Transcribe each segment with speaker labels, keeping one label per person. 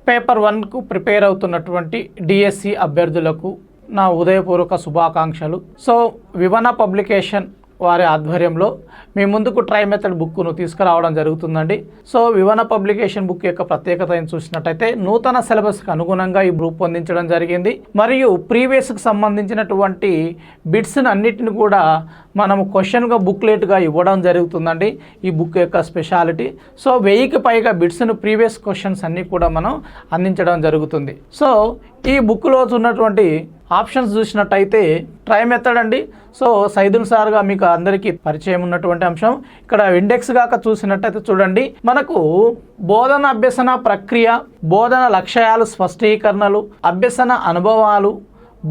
Speaker 1: Paper 1కు prepare అవుతున్నటువంటి DSC అభ్యర్థులకు నా ఉదయపూర్వక శుభాకాంక్షలు. సో వివన పబ్లికేషన్ వారి ఆధ్వర్యంలో మీ ముందుకు ట్రై మెథడ్ బుక్ను తీసుకురావడం జరుగుతుందండి. సో వివన పబ్లికేషన్ బుక్ యొక్క ప్రత్యేకతను చూసినట్టయితే నూతన సిలబస్కి అనుగుణంగా ఈ రూపొందించడం జరిగింది. మరియు ప్రీవియస్కి సంబంధించినటువంటి బిట్స్ని అన్నిటిని కూడా మనము క్వశ్చన్గా బుక్లెట్గా ఇవ్వడం జరుగుతుందండి. ఈ బుక్ యొక్క స్పెషాలిటీ. సో 1000కి పైగా బిట్స్ను ప్రీవియస్ క్వశ్చన్స్ అన్నీ కూడా మనం అందించడం జరుగుతుంది. సో ఈ బుక్లో ఉన్నటువంటి ఆప్షన్స్ చూసినట్టయితే ట్రై మెథడ్ అండి. సో సైదుల్ సార్గా మీకు అందరికీ పరిచయం ఉన్నటువంటి అంశం. ఇక్కడ ఇండెక్స్ గాక చూసినట్టయితే చూడండి, మనకు బోధన అభ్యసన ప్రక్రియ, బోధన లక్ష్యాలు స్పష్టీకరణలు, అభ్యసన అనుభవాలు,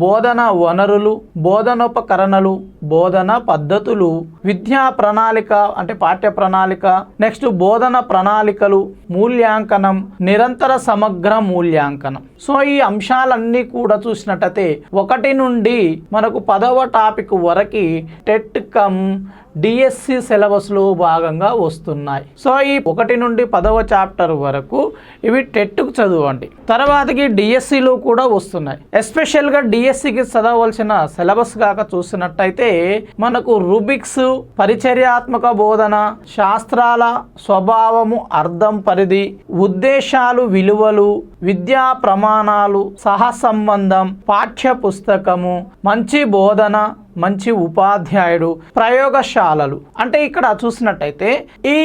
Speaker 1: బోధన వనరులు, బోధనోపకరణలు, బోధన పద్ధతులు, విద్యా ప్రణాళిక అంటే పాఠ్య ప్రణాళిక, నెక్స్ట్ బోధన ప్రణాళికలు, మూల్యాంకనం, నిరంతర సమగ్ర మూల్యాంకనం. సో ఈ అంశాలన్నీ కూడా చూసినట్టయితే 1 నుండి మనకు 10వ టాపిక్ వరకు టెట్ కమ్ డిఎస్సి సిలబస్లో భాగంగా వస్తున్నాయి. సో ఈ 1 నుండి 10వ చాప్టర్ వరకు ఇవి టెట్కు చదవండి. తర్వాతకి డిఎస్సిలో కూడా వస్తున్నాయి. ఎస్పెషల్గా డిఎస్సికి చదవలసిన సిలబస్ కాక చూసినట్టయితే మనకు రుబిక్స్, పరిచర్యాత్మక బోధన, శాస్త్రాల స్వభావము, అర్థం, పరిధి, ఉద్దేశాలు, విలువలు, విద్యా ప్రమాణాలు, సహసంబంధం, పాఠ్య పుస్తకము, మంచి బోధన, మంచి ఉపాధ్యాయుడు, ప్రయోగశాలలు. అంటే ఇక్కడ చూసినట్టయితే ఈ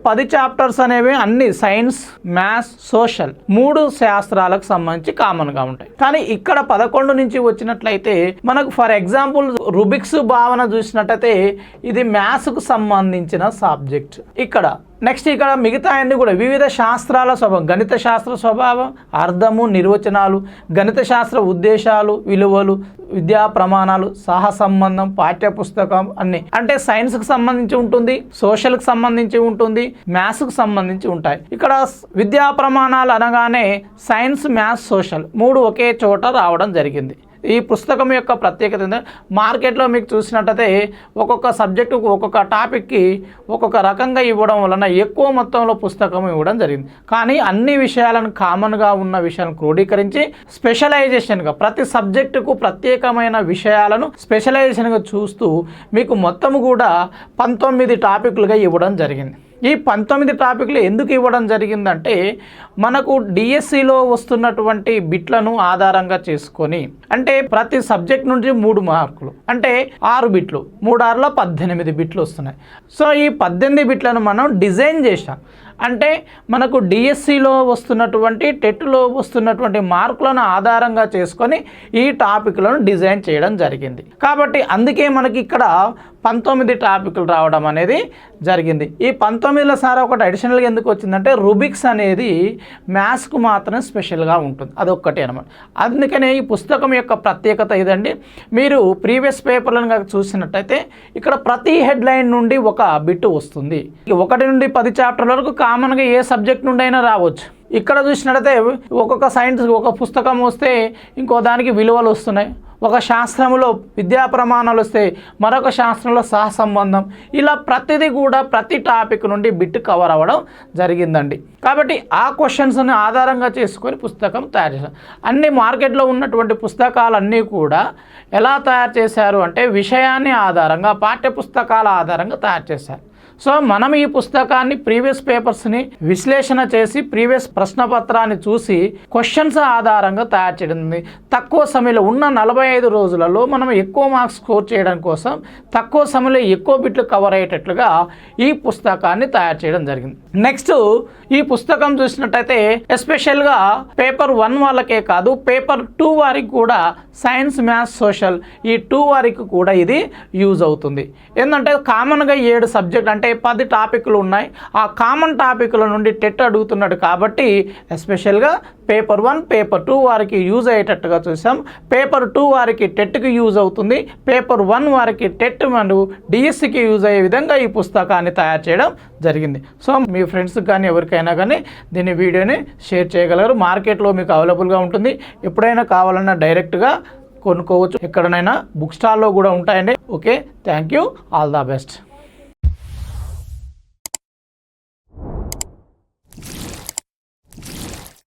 Speaker 1: 10 చాప్టర్స్ అనేవి అన్ని సైన్స్, మ్యాథ్స్, సోషల్ 3 శాస్త్రాలకు సంబంధించి కామన్గా ఉంటాయి. కానీ ఇక్కడ 11 నుంచి వచ్చినట్లయితే మనకు ఫర్ ఎగ్జాంపుల్ రుబిక్స్ భావన చూసినట్టయితే ఇది మ్యాథ్స్కు సంబంధించిన సబ్జెక్ట్. ఇక్కడ నెక్స్ట్ ఇక్కడ మిగతా అన్ని కూడా వివిధ శాస్త్రాల స్వభావం, గణిత శాస్త్ర స్వభావం, అర్థము, నిర్వచనాలు, గణిత శాస్త్ర ఉద్దేశాలు, విలువలు, విద్యా ప్రమాణాలు, సహసంబంధం, పాఠ్యపుస్తకం అన్ని అంటే సైన్స్కి సంబంధించి ఉంటుంది, సోషల్కి సంబంధించి ఉంటుంది, మ్యాథ్స్కి సంబంధించి ఉంటాయి. ఇక్కడ విద్యా ప్రమాణాలు అనగానే సైన్స్, మ్యాథ్స్, సోషల్ 3 ఒకే చోట రావడం జరిగింది. ఈ పుస్తకం యొక్క ప్రత్యేకత ఏంటంటే మార్కెట్లో మీకు చూసినట్టయితే ఒక్కొక్క సబ్జెక్టుకు ఒక్కొక్క టాపిక్కి ఒక్కొక్క రకంగా ఇవ్వడం వలన ఎక్కువ మొత్తంలో పుస్తకం ఇవ్వడం జరిగింది. కానీ అన్ని విషయాలను కామన్గా ఉన్న విషయాలను క్రోడీకరించి స్పెషలైజేషన్గా ప్రతి సబ్జెక్టుకు ప్రత్యేకమైన విషయాలను స్పెషలైజేషన్గా చూస్తూ మీకు మొత్తము కూడా 19 టాపిక్లుగా ఇవ్వడం జరిగింది. ఈ 19 టాపిక్లు ఎందుకు ఇవ్వడం జరిగిందంటే మనకు డిఎస్సిలో వస్తున్నటువంటి బిట్లను ఆధారంగా చేసుకొని అంటే ప్రతి సబ్జెక్ట్ నుంచి 3 మార్కులు అంటే 6 బిట్లు, 3 6లో 18 బిట్లు వస్తున్నాయి. సో ఈ 18 బిట్లను మనం డిజైన్ చేశాం. అంటే మనకు డిఎస్సిలో వస్తున్నటువంటి టెట్లో వస్తున్నటువంటి మార్కులను ఆధారంగా చేసుకొని ఈ టాపిక్లను డిజైన్ చేయడం జరిగింది. కాబట్టి అందుకే మనకి ఇక్కడ 19 టాపిక్లు రావడం అనేది జరిగింది. ఈ 19లో సార్ ఒకటి అడిషనల్గా ఎందుకు వచ్చిందంటే రుబిక్స్ అనేది మ్యాథ్స్కు మాత్రమే స్పెషల్గా ఉంటుంది, అదొక్కటి అనమాట. అందుకనే ఈ పుస్తకం యొక్క ప్రత్యేకత ఇదండి. మీరు ప్రీవియస్ పేపర్లను కనుక చూసినట్టయితే ఇక్కడ ప్రతి హెడ్లైన్ నుండి ఒక బిట్ వస్తుంది. 1 నుండి 10 చాప్టర్ల వరకు కామన్గా ఏ సబ్జెక్ట్ నుండి అయినా రావచ్చు. ఇక్కడ చూసినట్టయితే ఒక్కొక్క సైన్స్ ఒక పుస్తకం వస్తే ఇంకో దానికి విలువలు వస్తున్నాయి, ఒక శాస్త్రంలో విద్యా ప్రమాణాలు వస్తే మరొక శాస్త్రంలో సహసంబంధం, ఇలా ప్రతిదీ కూడా ప్రతి టాపిక్ నుండి బిట్ కవర్ అవ్వడం జరిగిందండి. కాబట్టి ఆ క్వశ్చన్స్ని ఆధారంగా చేసుకొని పుస్తకం తయారు చేశారు. అన్ని మార్కెట్లో ఉన్నటువంటి పుస్తకాలన్నీ కూడా ఎలా తయారు చేశారు అంటే విషయాన్ని ఆధారంగా, పాఠ్య పుస్తకాల ఆధారంగా తయారు చేశారు. సో మనం ఈ పుస్తకాన్ని ప్రీవియస్ పేపర్స్ని విశ్లేషణ చేసి ప్రీవియస్ ప్రశ్నపత్రాన్ని చూసి క్వశ్చన్స్ ఆధారంగా తయారు చేయడం. తక్కువ సమయంలో ఉన్న 45 రోజులలో మనం ఎక్కువ మార్క్స్ స్కోర్ చేయడం కోసం తక్కువ సమయంలో ఎక్కువ బిట్లు కవర్ అయ్యేటట్లుగా ఈ పుస్తకాన్ని తయారు చేయడం జరిగింది. నెక్స్ట్ ఈ పుస్తకం చూసినట్టయితే ఎస్పెషల్గా పేపర్ 1 వాళ్ళకే కాదు పేపర్ 2 వారికి కూడా సైన్స్, మ్యాథ్స్, సోషల్ ఈ 2 వారికి కూడా ఇది యూజ్ అవుతుంది. ఏంటంటే కామన్గా 7 సబ్జెక్ట్ అంటే 10 టాపిక్లు ఉన్నాయి. ఆ కామన్ టాపిక్ల నుండి టెట్ అడుగుతున్నాడు కాబట్టి ఎస్పెషల్గా పేపర్ 1, పేపర్ 2 వారికి యూజ్ అయ్యేటట్టుగా చూసాం. పేపర్ 2 వారికి టెట్కి యూజ్ అవుతుంది, పేపర్ 1 వారికి టెట్ మరియు డిఎస్సికి యూజ్ అయ్యే విధంగా ఈ పుస్తకాన్ని తయారు చేయడం జరిగింది. సో మీ ఫ్రెండ్స్కి కానీ ఎవరికైనా కానీ దీని వీడియోని షేర్ చేయగలరు. మార్కెట్లో మీకు అవైలబుల్గా ఉంటుంది. ఎప్పుడైనా కావాలన్నా డైరెక్ట్గా కొనుక్కోవచ్చు, ఎక్కడనైనా బుక్ స్టాల్లో కూడా ఉంటాయండి. Okay, thank you, all the best.